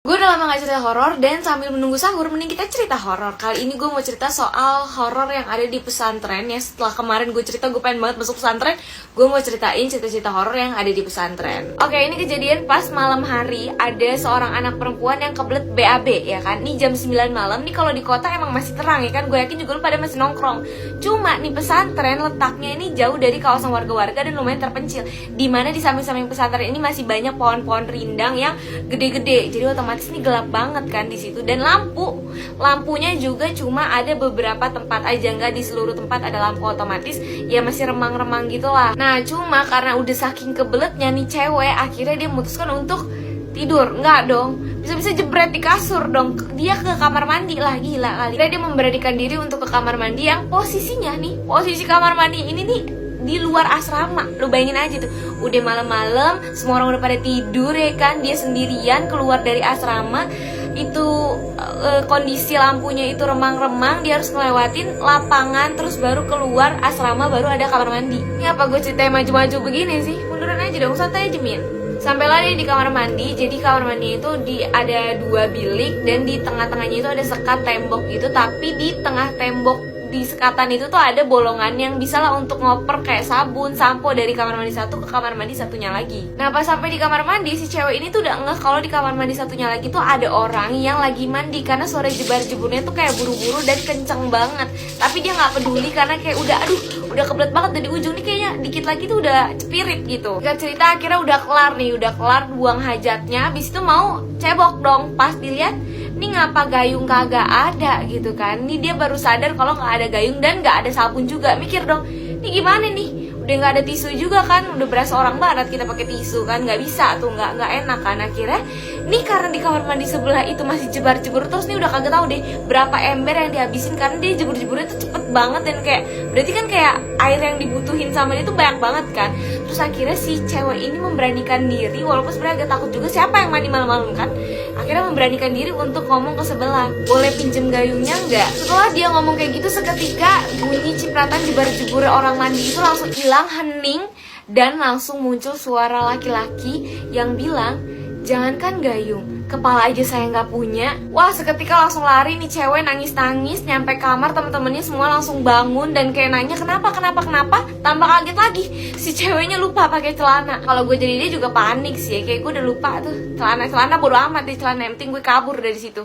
Gue udah lama gak cerita horor, dan sambil menunggu sahur mending kita cerita horor. Kali ini gue mau cerita soal horor yang ada di pesantren ya. Setelah kemarin gue cerita gue pengen banget masuk pesantren, gue mau ceritain cerita-cerita horor yang ada di pesantren. Oke, ini kejadian pas malam hari. Ada seorang anak perempuan yang kebelet BAB ya kan. Ini jam 9 malam, nih kalau di kota emang masih terang ya kan. Gue yakin juga lu pada masih nongkrong. Cuma nih pesantren letaknya ini jauh dari kawasan warga-warga dan lumayan terpencil, dimana di samping-samping pesantren ini masih banyak pohon-pohon rindang yang gede-gede. Jadi otomatis ini gelap banget kan di situ, dan lampunya juga cuma ada beberapa tempat aja, nggak di seluruh tempat ada lampu otomatis, ya masih remang-remang gitulah. Nah cuma karena udah saking kebeletnya nih cewek, akhirnya dia memutuskan untuk tidur. Nggak dong, bisa-bisa jebret di kasur dong. Dia ke kamar mandi lah, gila kali. Dia memberanikan diri untuk ke kamar mandi yang posisinya nih, posisi kamar mandi ini nih di luar asrama. Lu bayangin aja tuh, udah malam-malam, semua orang udah pada tidur ya kan, dia sendirian keluar dari asrama. Itu kondisi lampunya itu remang-remang, dia harus ngelewatin lapangan terus baru keluar asrama, baru ada kamar mandi. Ini apa gue ceritain maju-maju begini sih? Munduran aja dong, santai aja Min. Sampailah dia di kamar mandi. Jadi kamar mandi itu ada 2 bilik, dan di tengah-tengahnya itu ada sekat tembok gitu. Tapi di tengah tembok di sekatan itu tuh ada bolongan yang bisa lah untuk ngoper kayak sabun, sampo dari kamar mandi satu ke kamar mandi satunya lagi. Nah pas sampai di kamar mandi, si cewek ini tuh udah ngeh kalau di kamar mandi satunya lagi tuh ada orang yang lagi mandi, karena suara jebar-jeburnya tuh kayak buru-buru dan kenceng banget. Tapi dia nggak peduli karena kayak udah kebelet banget, dan di ujung nih kayaknya dikit lagi tuh udah cepirit gitu. Gak cerita akhirnya udah kelar buang hajatnya, habis itu mau cebok dong. Pas dilihat, ini ngapa gayung kagak ada gitu kan. Ini dia baru sadar kalau nggak ada gayung dan nggak ada sabun juga. Mikir dong, ini gimana nih, udah nggak ada tisu juga kan, udah berasa orang barat kita pakai tisu kan, nggak bisa tuh, nggak enak kan. Akhirnya nih karena di kamar mandi sebelah itu masih jebar-jebur terus, nih udah kagak tahu deh berapa ember yang dihabisin, karena dia jebur-jeburnya tuh cepet banget, dan kayak berarti kan kayak air yang dibutuhin sama dia tuh banyak banget kan. Terus akhirnya si cewek ini memberanikan diri, walaupun sebenarnya agak takut juga, siapa yang mandi malam-malam kan. Akhirnya memberanikan diri untuk ngomong ke sebelah, boleh pinjem gayungnya nggak? Setelah dia ngomong kayak gitu, seketika bunyi cipratan jebar-jebur orang mandi itu langsung hilang, hening, dan langsung muncul suara laki-laki yang bilang, jangankan gayung, kepala aja saya nggak punya. Wah, seketika langsung lari nih cewek, nangis-nangis, nyampe kamar, temen-temennya semua langsung bangun dan kayak nanya kenapa. Tambah kaget lagi, si ceweknya lupa pakai celana. Kalau gue jadi dia juga panik sih ya, kayak gue udah lupa tuh celana bodo amat deh celana, yang penting gue kabur dari situ.